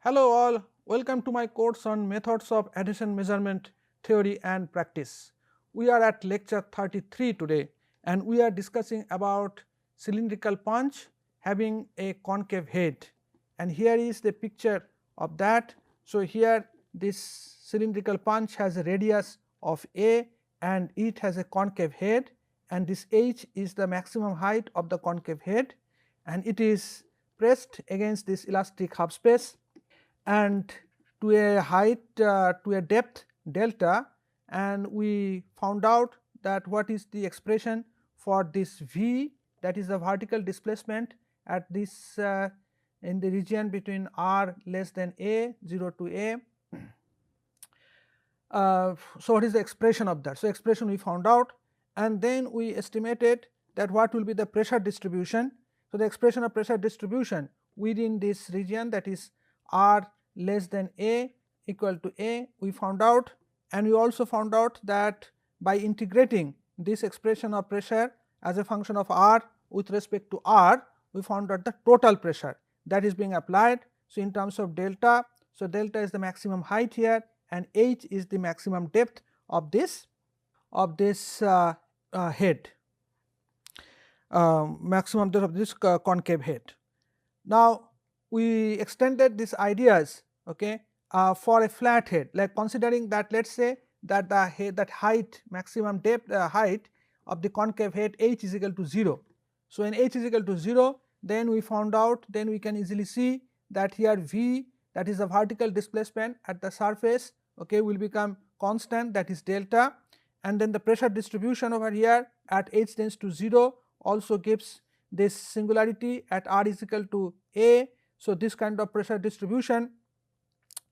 Hello all, welcome to my course on methods of adhesion measurement theory and practice. We are at lecture 33 today and we are discussing about cylindrical punch having a concave head, and here is the picture of that. So, here this cylindrical punch has a radius of a and it has a concave head, and this h is the maximum height of the concave head, and it is pressed against this elastic half space and to a height to a depth delta, and we found out that what is the expression for this V, that is the vertical displacement at this in the region between r less than a 0 to a. So, what is the expression of that? So, expression we found out, and then we estimated that what will be the pressure distribution. So, the expression of pressure distribution within this region, that is r less than a equal to a, we found out, and we also found out that by integrating this expression of pressure as a function of r with respect to r, we found out the total pressure that is being applied. So, in terms of delta, so delta is the maximum height here and h is the maximum depth of this head, maximum depth of this concave head. Now, we extended these ideas for a flat head, like considering that let us say that the head, that height, maximum depth height of the concave head h is equal to 0. So, when h is equal to 0, then we found out, then we can easily see that here V, that is the vertical displacement at the surface, will become constant, that is delta, and then the pressure distribution over here at h tends to 0 also gives this singularity at r is equal to a. So, this kind of pressure distribution,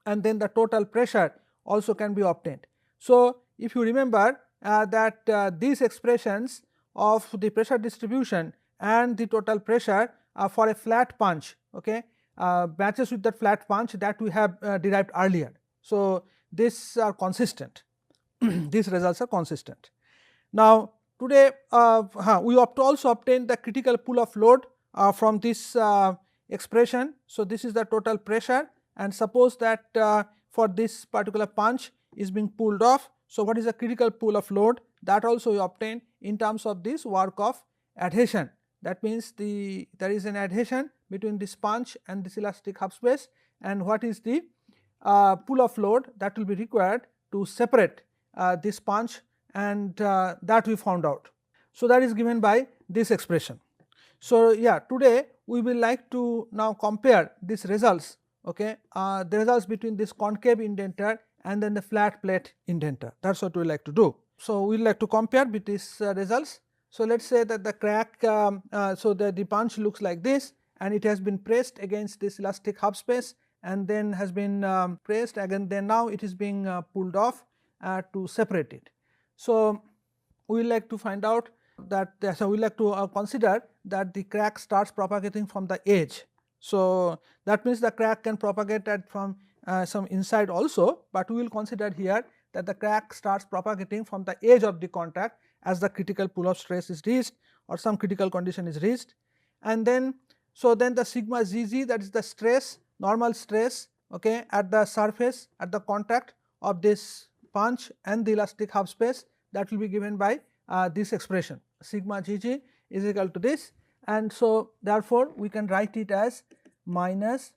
and then the total pressure also can be obtained. So, if you remember that these expressions of the pressure distribution and the total pressure for a flat punch matches with that flat punch that we have derived earlier. So, these are consistent these results are consistent. Now, today we have to also obtain the critical pull of load from this expression. So, this is the total pressure, and suppose that for this particular punch is being pulled off. So, what is the critical pull of load, that also we obtain in terms of this work of adhesion. That means there is an adhesion between this punch and this elastic half space, and what is the pull of load that will be required to separate this punch, and that we found out. So, that is given by this expression. So, today we will like to now compare these results, the results between this concave indenter and then the flat plate indenter. That is what we like to do. So, we will like to compare with these results. So, let us say that the crack, so the punch looks like this, and it has been pressed against this elastic half space, and then has been pressed again, then now it is being pulled off to separate it. So, we will like to find out that so we like to consider that the crack starts propagating from the edge. So, that means the crack can propagate from some inside also, but we will consider here that the crack starts propagating from the edge of the contact as the critical pull of stress is reached or some critical condition is reached, and then so then the sigma Gg, that is the stress, normal stress at the surface at the contact of this punch and the elastic half space, that will be given by this expression sigma Gg is equal to this, and so therefore, we can write it as minus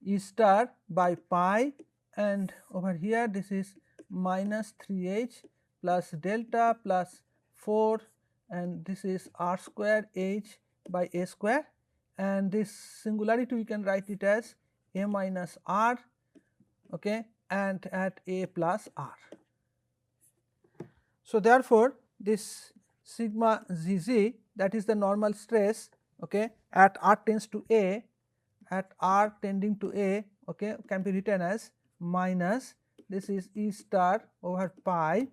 E star by pi, and over here this is minus 3h plus delta plus 4, and this is r square h by a square, and this singularity we can write it as a minus r and at a plus r. So, therefore, this sigma Gg, that is the normal stress at r tends to a, at r tending to a can be written as minus, this is E star over pi,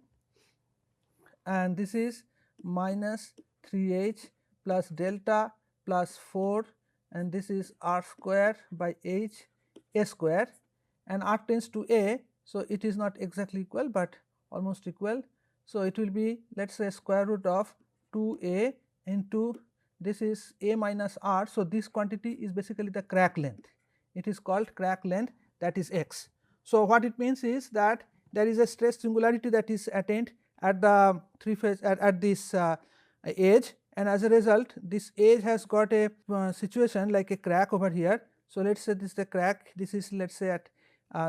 and this is minus 3h plus delta plus 4, and this is r square by h a square, and r tends to a. So, it is not exactly equal, but almost equal. So, it will be, let us say, square root of 2a into this is a minus r. So, this quantity is basically the crack length, it is called crack length, that is x. So, what it means is that there is a stress singularity that is attained at the three phase at this edge, and as a result this edge has got a situation like a crack over here. So, let us say this is the crack, this is let us say at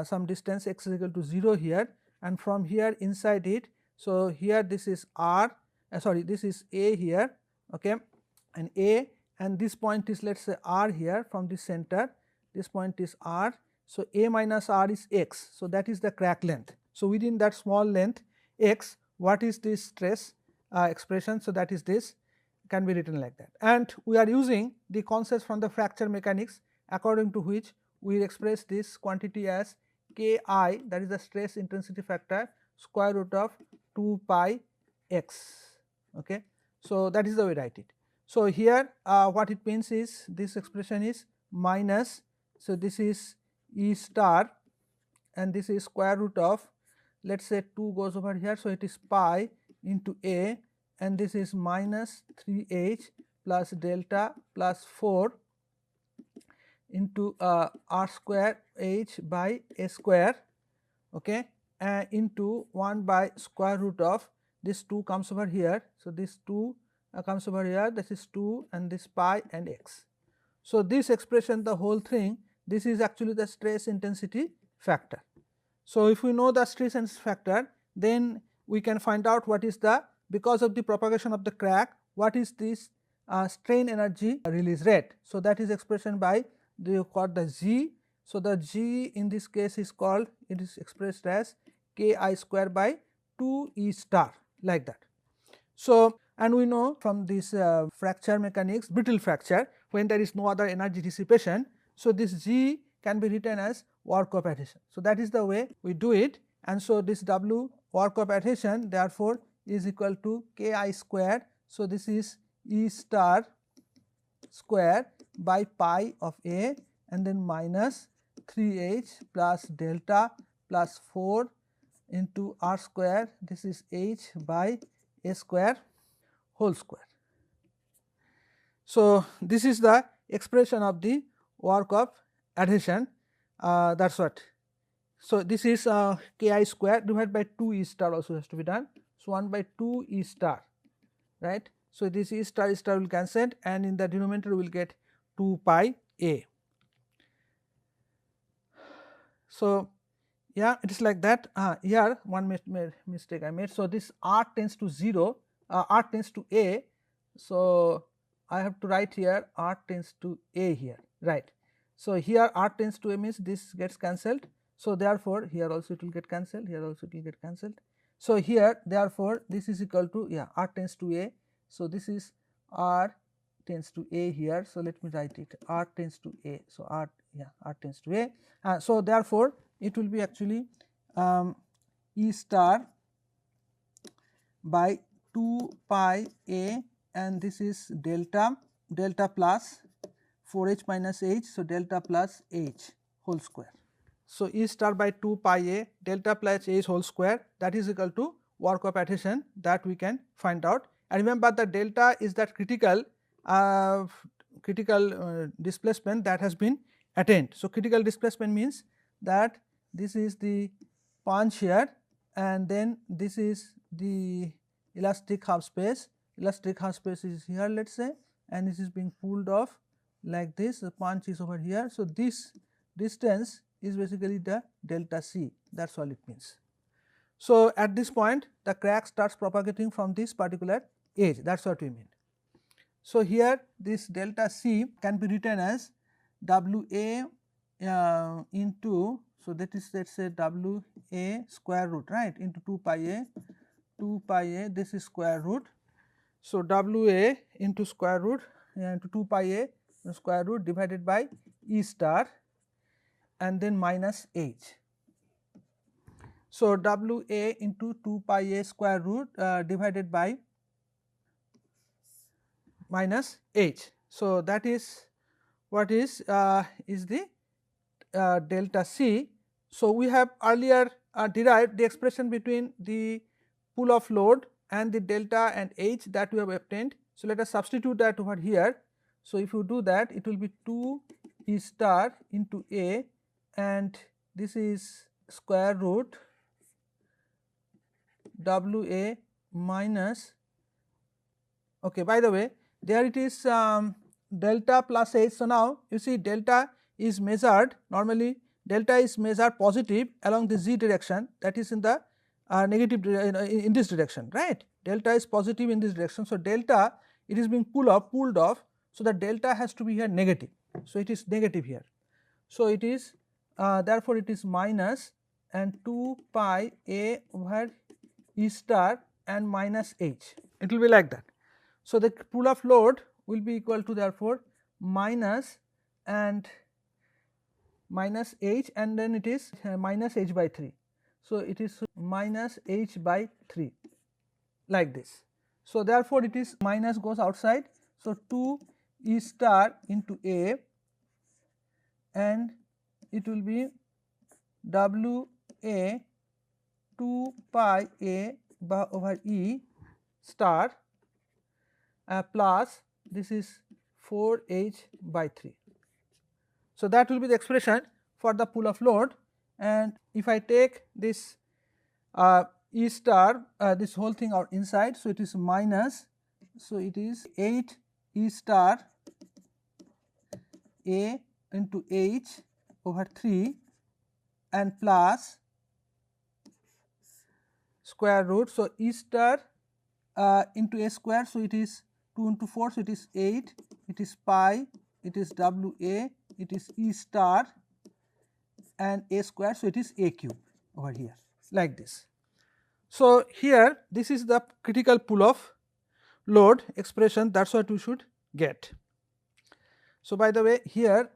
some distance x is equal to 0 here, and from here inside it. So, here this is r sorry, this is a here, okay, and a, and this point is let us say r here from the center, this point is r. So, a minus r is x. So, that is the crack length. So, within that small length x, what is this stress expression? So, that is this, can be written like that. And we are using the concepts from the fracture mechanics, according to which we express this quantity as Ki, that is the stress intensity factor, square root of 2 pi x. Okay. So, that is the way we write it. So, here what it means is this expression is minus, so this is E star and this is square root of, let us say 2 goes over here. So, it is pi into A, and this is minus 3h plus delta plus 4 into r square h by a square, okay, into 1 by square root of, this 2 comes over here. So, this 2 comes over here, this is 2 and this pi and x. So, this expression, the whole thing, this is actually the stress intensity factor. So, if we know the stress intensity factor, then we can find out what is the, because of the propagation of the crack, what is this strain energy release rate. So, that is expression by the called the G. So, the G in this case is called, it is expressed as Ki square by 2 E star, like that. So, and we know from this fracture mechanics, brittle fracture, when there is no other energy dissipation. So, this G can be written as work of adhesion. So, that is the way we do it, and so this W work of adhesion therefore is equal to Ki square. So, this is E star square by pi of A, and then minus 3h plus delta plus 4 into r square, this is h by a square whole square. So, this is the expression of the work of adhesion, that is what. So, this is Ki square divided by 2 E star also has to be done. So, 1 by 2 E star, right. So, this E star will cancel, and in the denominator we will get 2 pi A. So, yeah, it is like that. Here one mistake I made. So, this r tends to 0, r tends to A. So, I have to write here r tends to A here, right. So, here r tends to A means this gets cancelled. So, therefore, here also it will get cancelled, here also it will get cancelled. So, here therefore, this is equal to, yeah, r tends to A. So, this is r tends to A here. So, let me write it, r tends to A. So, r tends to A. So, therefore, it will be actually E star by 2 pi A, and this is delta plus 4h minus h. So, delta plus h whole square. So, E star by 2 pi A delta plus h whole square, that is equal to work of adhesion, that we can find out. And remember, the delta is that critical displacement that has been attained. So, critical displacement means that this is the punch here, and then this is the elastic half space. Elastic half space is here, let us say, and this is being pulled off like this, the punch is over here. So, this distance is basically the delta C, that is all it means. So, at this point the crack starts propagating from this particular edge, that is what we mean. So, here this delta C can be written as W A into, so that is let us say W A square root, right, into 2 pi A, this is square root. So, W A into square root into 2 pi A square root divided by E star, and then minus h. So, W A into 2 pi A square root divided by minus h. So, that is what is the delta C. So, we have earlier derived the expression between the pull off load and the delta and h that we have obtained. So, let us substitute that over here. So, if you do that, it will be 2 E star into A, and this is square root W A minus, okay, by the way there it is delta plus H. So, now you see delta is measured, normally delta is measured positive along the z direction, that is in the negative in this direction, right. Delta is positive in this direction. So, delta it is being pulled off. So, the delta has to be here negative. So, it is negative here. So, it is therefore, it is minus and 2 pi A over E star and minus H, it will be like that. So, the pull off load will be equal to therefore minus and minus H, and then it is minus H by 3. So, it is minus H by 3 like this. So, therefore, it is minus goes outside. So, 2 E star into A, and it will be W A 2 pi A over E star plus this is 4 H by 3. So, that will be the expression for the pull off load, and if I take this E star this whole thing out inside. So, it is minus, so it is 8 E star A into H over 3 and plus square root. So, E star into A square. So, it is 2 into 4. So, it is 8, it is pi, it is W A, it is E star and A square. So, it is A cube over here like this. So, here this is the critical pull off load expression, that is what we should get. So, by the way here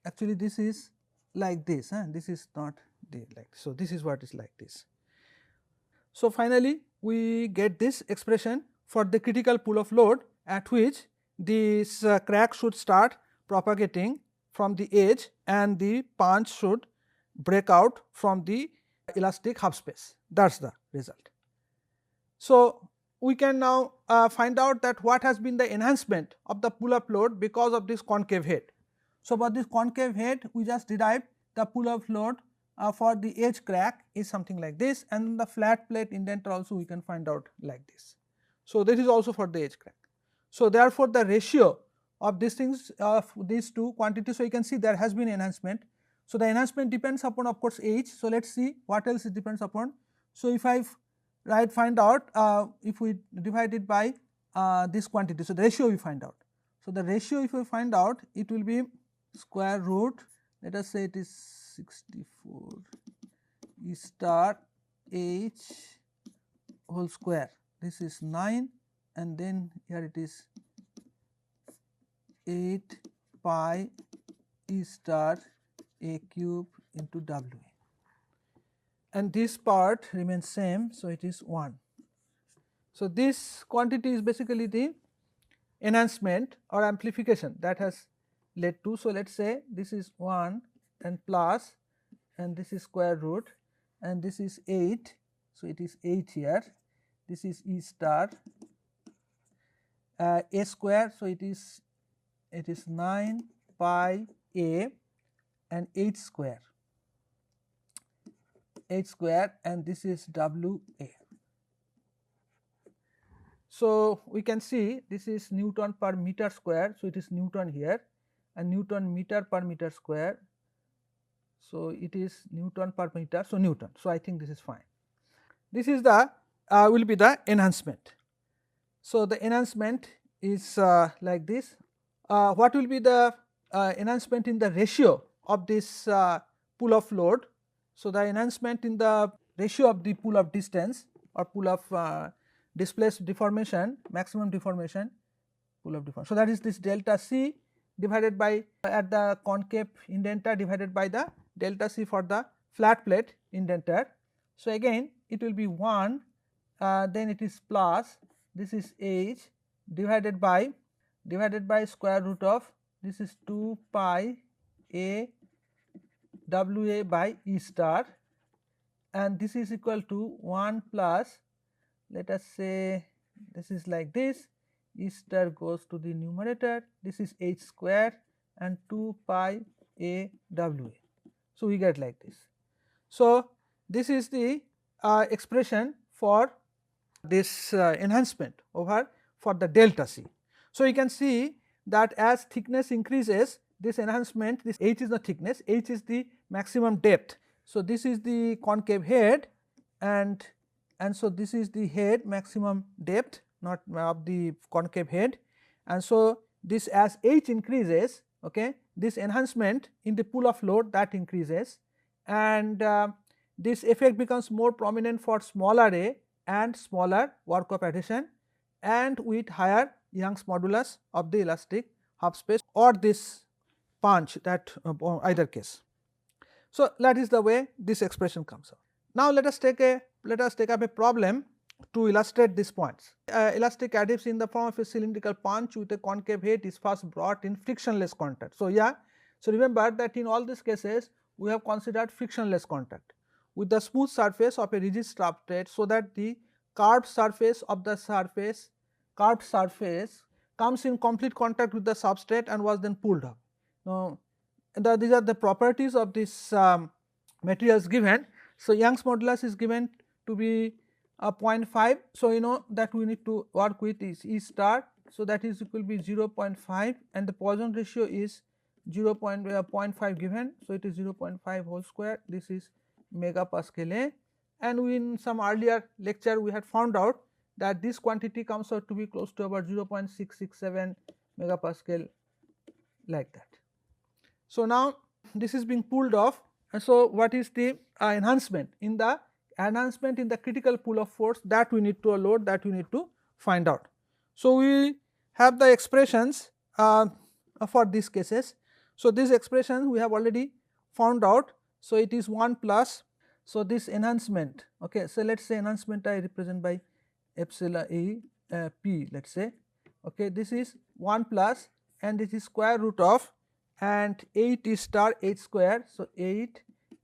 actually this is like this, this is not like, so this is what is like this. So, finally, we get this expression for the critical pull off load at which this crack should start propagating from the edge and the punch should break out from the elastic half space, that is the result. So, we can now find out that what has been the enhancement of the pull up load because of this concave head. So, for this concave head we just derived the pull up load for the edge crack is something like this, and the flat plate indenter also we can find out like this. So, this is also for the edge crack. So, therefore, the ratio of these things of these two quantities, so you can see there has been enhancement. So, the enhancement depends upon of course H. So, let us see what else it depends upon. So, if I find out if we divide it by this quantity, so the ratio we find out. So, the ratio if we find out, it will be square root, let us say it is 64 E star H whole square, this is 9, and then here it is 8 pi E star A cube into W A, and this part remains same. So, it is 1. So, this quantity is basically the enhancement or amplification that has led to. So, let us say this is 1 and plus, and this is square root, and this is 8. So, it is 8 here, this is E star A square. So, it is 9 pi A and 8 square, and this is W A. So, we can see this is Newton per meter square. So, it is Newton here and Newton meter per meter square. So, it is Newton per meter. So, Newton. So, I think this is fine. This is the will be the enhancement. So, the enhancement is like this. What will be the enhancement in the ratio of this pull off load? So, the enhancement in the ratio of the pull off distance or pull off displaced deformation, maximum deformation, pull off deformation. So, that is this delta C divided by at the concave indenter divided by the delta C for the flat plate indenter. So, again it will be 1, then it is plus, this is H divided by square root of, this is 2 pi A W A by E star, and this is equal to 1 plus, let us say this is like this, E star goes to the numerator, this is H square and 2 pi a W A. So, we get like this. So, this is the expression for this enhancement over for the delta C. So, you can see that as thickness increases, this enhancement, this h is the thickness, h is the maximum depth. So, this is the concave head and so this is the head maximum depth not of the concave head, and so this as h increases, okay, this enhancement in the pool of load that increases, and this effect becomes more prominent for smaller a and smaller work of adhesion and with higher Young's modulus of the elastic half space or this punch that either case. So, that is the way this expression comes out. Now, let us take up a problem to illustrate these points. Elastic adhesive in the form of a cylindrical punch with a concave head is first brought in frictionless contact. So, so remember that in all these cases we have considered frictionless contact with the smooth surface of a rigid substrate, so that the curved surface of the curved surface comes in complete contact with the substrate and was then pulled up. Now, these are the properties of this materials given. So, Young's modulus is given to be 0.5. So, you know that we need to work with is E star. So, that is equal to be 0.5 and the Poisson ratio is 0.5 given. So, it is 0.5 whole square, this is megapascal A, and we in some earlier lecture we had found out that this quantity comes out to be close to about 0.667 megapascal like that. So, now this is being pulled off, and so what is the enhancement in the critical pull of force that we need to load, that we need to find out. So, we have the expressions for these cases. So, these expressions we have already found out. So, it is 1 plus, so this enhancement, okay. So, let us say enhancement I represent by epsilon E p, let us say, okay, this is 1 plus and it is square root of and 8 E star h square. So, 8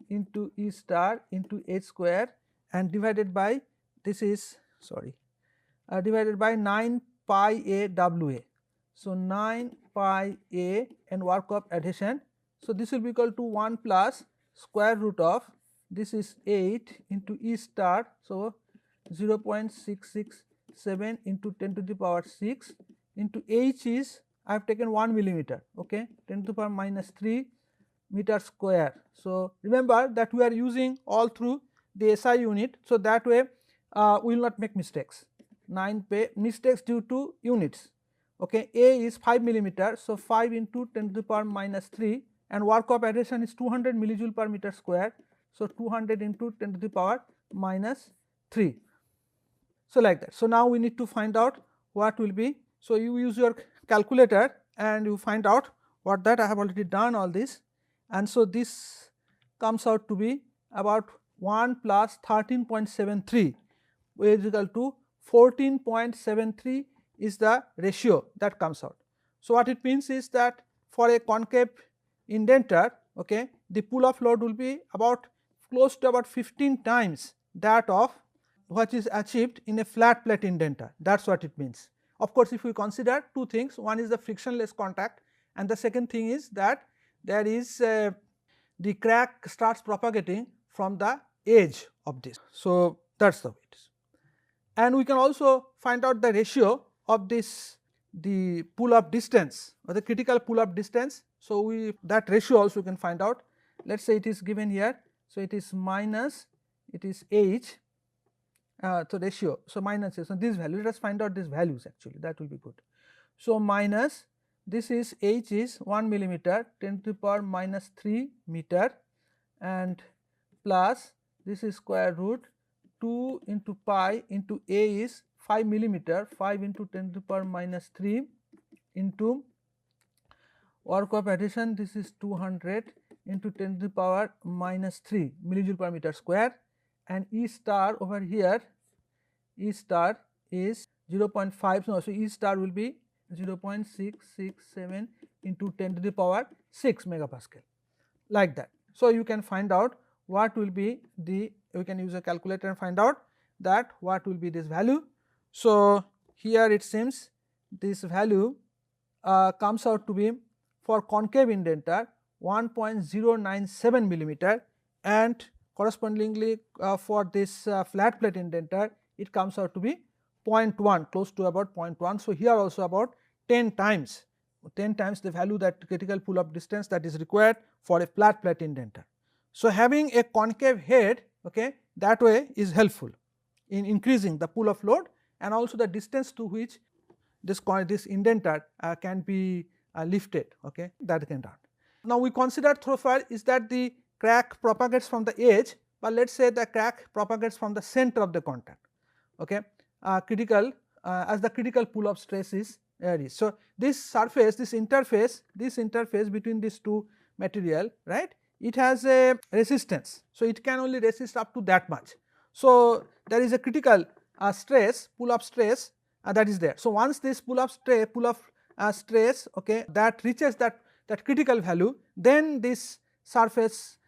into E star into h square and divided by this is divided by 9 pi a W A. So, 9 pi a and work of adhesion. So, this will be equal to 1 plus square root of this is 8 into E star. So, 0.667 into 10 to the power 6 into h is I have taken 1 millimeter, okay, 10 to the power minus 3 meter square. So, remember that we are using all through the SI unit. So, that way we will not make mistakes, mistakes due to units, okay. A is 5 millimeter. So, 5 into 10 to the power minus 3 and work of adhesion is 200 millijoule per meter square. So, 200 into 10 to the power minus 3. So, like that. So, now we need to find out what will be. So, you use your calculator and you find out what that I have already done all this, and so this comes out to be about 1 plus 13.73 is equal to 14.73 is the ratio that comes out. So, what it means is that for a concave indenter, okay, the pull of load will be about close to about 15 times that of what is achieved in a flat plate indenter. That is what it means. Of course, if we consider two things, one is the frictionless contact and the second thing is that there is the crack starts propagating from the edge of this. So, that is the way it is. And we can also find out the ratio of this, the pull up distance or the critical pull up distance. So, that ratio also we can find out. Let us say it is given here. So, it is minus, it is h, so ratio, so minus, so this value, let us find out these values actually, that will be good. So, minus this is h is 1 millimeter 10 to the power minus 3 meter and plus this is square root 2 into pi into a is 5 millimeter 5 into 10 to the power minus 3 into work of adhesion, this is 200 into 10 to the power minus 3 millijoule per meter square, and E star over here, E star is 0.5. So, E star will be 0.667 into 10 to the power 6 megapascal like that. So, you can find out what will be the, you can use a calculator and find out that what will be this value. So, here it seems this value comes out to be for concave indenter 1.097 millimeter, and correspondingly for this flat plate indenter it comes out to be 0.1, close to about 0.1. So, here also about 10 times the value, that critical pull up distance that is required for a flat plate indenter. So, having a concave head, okay, that way is helpful in increasing the pull of load and also the distance to which this indenter can be lifted, okay, that can done. Now, we consider through fire is that the crack propagates from the edge, but let us say the crack propagates from the center of the contact, okay, critical as the critical pull up stress is reached. So, this surface, this interface between these two material, right, it has a resistance. So, it can only resist up to that much. So, there is a critical stress, pull up stress that is there. So, once this pull up stress, okay, that reaches that critical value, then this surface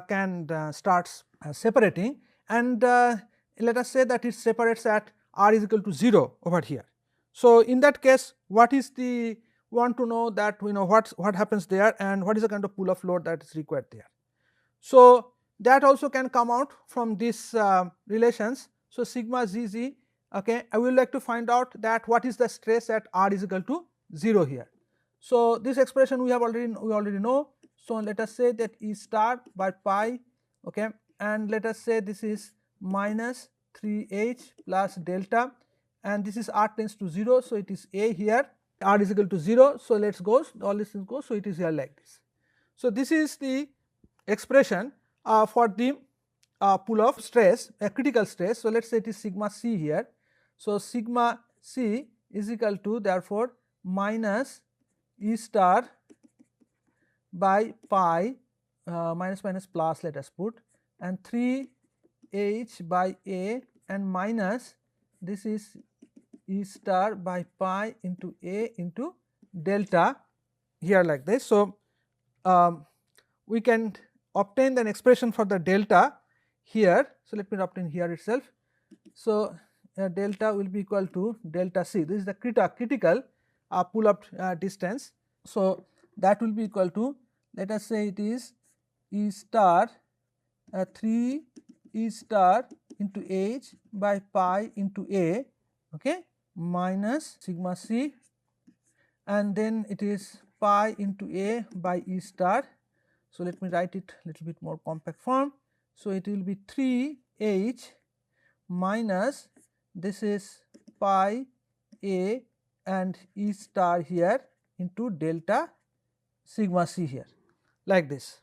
can starts separating, and let us say that it separates at r is equal to 0 over here. So, in that case, what is the, we want to know that we know what happens there and what is the kind of pull of load that is required there. So, that also can come out from these relations. So, sigma zz, okay, I would like to find out that what is the stress at r is equal to 0 here. So, this expression we already know. So, let us say that E star by pi, okay, and let us say this is minus 3h plus delta, and this is r tends to 0. So, it is a here, r is equal to 0. So, let us go, all these things go. So, it is here like this. So, this is the expression for the pull of stress, a critical stress. So, let us say it is sigma c here. So, sigma c is equal to therefore minus E star by pi minus plus let us put, and 3h by a, and minus this is E star by pi into a into delta here like this. So, we can obtain an expression for the delta here. So, let me obtain here itself. So, delta will be equal to delta c, this is the critical pull up distance. So, that will be equal to, let us say it is E star 3 E star into h by pi into a, okay, minus sigma c, and then it is pi into a by E star. So, let me write it little bit more compact form. So, it will be 3h minus this is pi a and E star here into delta sigma c here like this.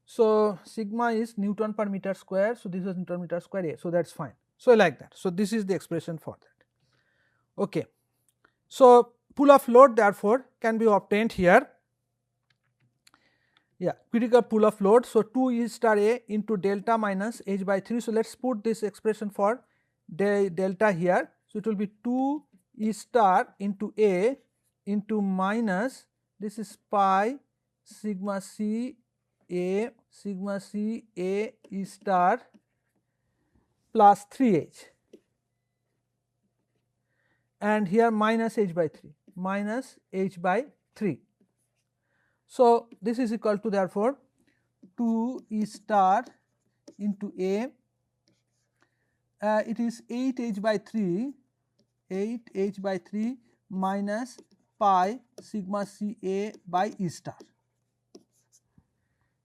So, sigma is Newton per meter square. So, this is Newton meter square a. So, that is fine. So, like that. So, this is the expression for that. Okay. So, pull of load therefore can be obtained here. Yeah, critical pull of load. So, 2 E star a into delta minus h by 3. So, let us put this expression for delta here. So, it will be 2 E star into a into minus this is pi sigma c a E star plus 3h, and here minus h by 3. So, this is equal to therefore 2 E star into a, it is 8h by 3 minus pi sigma c a by E star.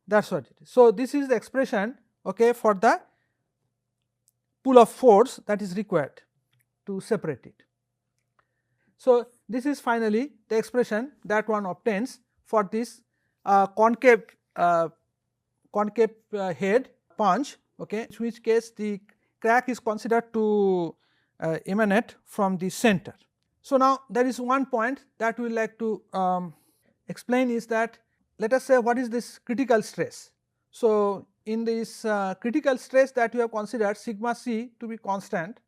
That is what it is. So, this is the expression, okay, for the pull of force that is required to separate it. So, this is finally the expression that one obtains for this concave head punch, okay, in which case the crack is considered to emanate from the center. So, now there is one point that we would like to explain is that, let us say what is this critical stress. So, in this critical stress that you have considered sigma c to be constant.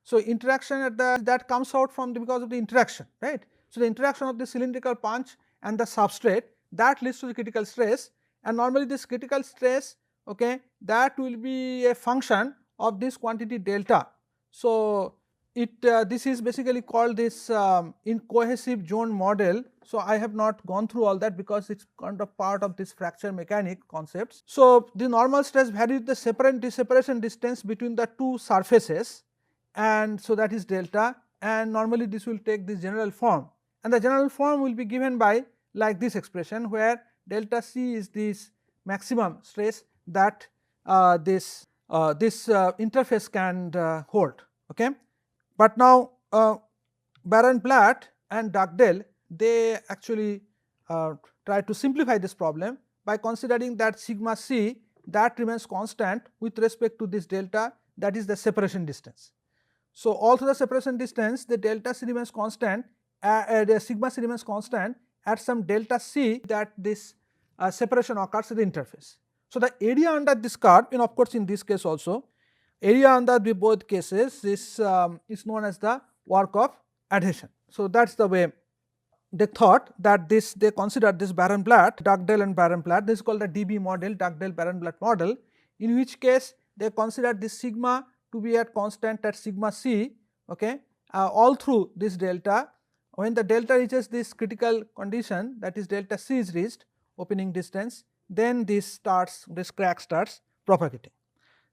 So, interaction at the that comes out from because of the interaction, right. So, the interaction of the cylindrical punch and the substrate that leads to the critical stress, and normally this critical stress, okay, that will be a function of this quantity delta. So, this is basically called this incohesive zone model. So, I have not gone through all that because it is kind of part of this fracture mechanic concepts. So, the normal stress varies the separation distance between the two surfaces, and so that is delta, and normally this will take this general form, and the general form will be given by like this expression, where delta C is this maximum stress that this interface can hold. Okay. But now Baron-Platt and Dugdale, they actually try to simplify this problem by considering that sigma c that remains constant with respect to this delta, that is the separation distance. So, all through the separation distance, the delta c remains constant, the sigma c remains constant at some delta c that this separation occurs at the interface. So, the area under this curve, and of course, in this case also, area under the both cases is known as the work of adhesion. So, that is the way they thought that they considered this Baron-Platt, Dugdale and Baron-Platt, this is called the DB model, Dugdale-Baron-Platt model, in which case they considered this sigma to be at constant at sigma c, okay, all through this delta. When the delta reaches this critical condition, that is delta c is reached, opening distance, then this crack starts propagating.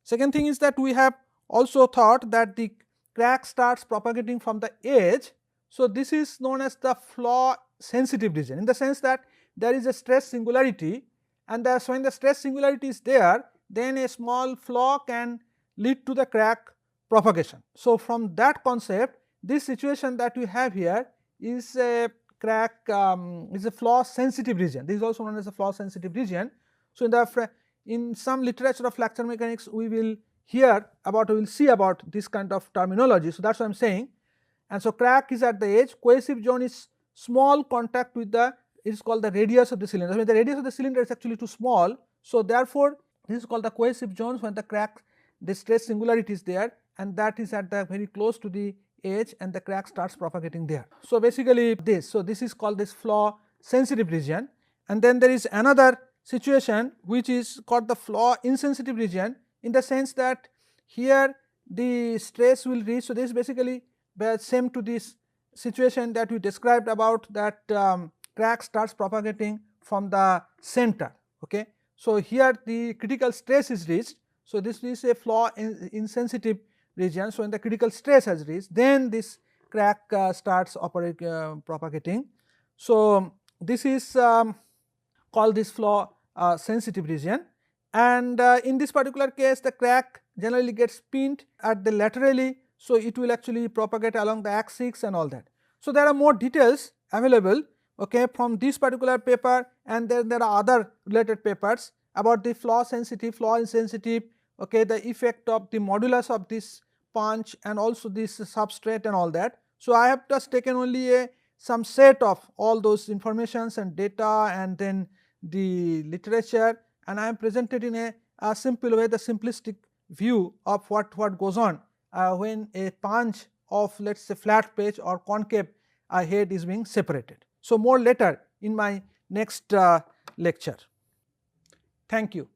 Second thing is that we have also thought that the crack starts propagating from the edge. So, this is known as the flaw sensitive region, in the sense that there is a stress singularity, and when the stress singularity is there, then a small flaw can lead to the crack propagation. So, from that concept, this situation that we have here is a crack is a flaw sensitive region. This is also known as a flaw sensitive region. So, in some literature of fracture mechanics, we will hear about, we will see about this kind of terminology. So, that is what I am saying. And so, crack is at the edge, cohesive zone is small contact with the, it is called the radius of the cylinder. When the radius of the cylinder is actually too small, so therefore, this is called the cohesive zones when the crack, the stress singularity is there, and that is at the very close to the edge, and the crack starts propagating there. So, basically this, so this is called this flaw sensitive region, and then there is another situation which is called the flaw insensitive region, in the sense that here the stress will reach. So, this is basically same to this situation that we described about that crack starts propagating from the center. Okay. So, here the critical stress is reached. So, this is a flaw insensitive region. So, when the critical stress has reached, then this crack starts propagating. So, this is called this flaw sensitive region, and in this particular case the crack generally gets pinned at the laterally. So, it will actually propagate along the axis and all that. So, there are more details available, okay, from this particular paper, and then there are other related papers about the flaw sensitive, flaw insensitive, okay, the effect of the modulus of this punch and also this substrate and all that. So, I have just taken only some set of all those informations and data and then the literature, and I am presented in a simple way, the simplistic view of what goes on when a punch of, let us say, flat pitch or concave head is being separated. So, more later in my next lecture. Thank you.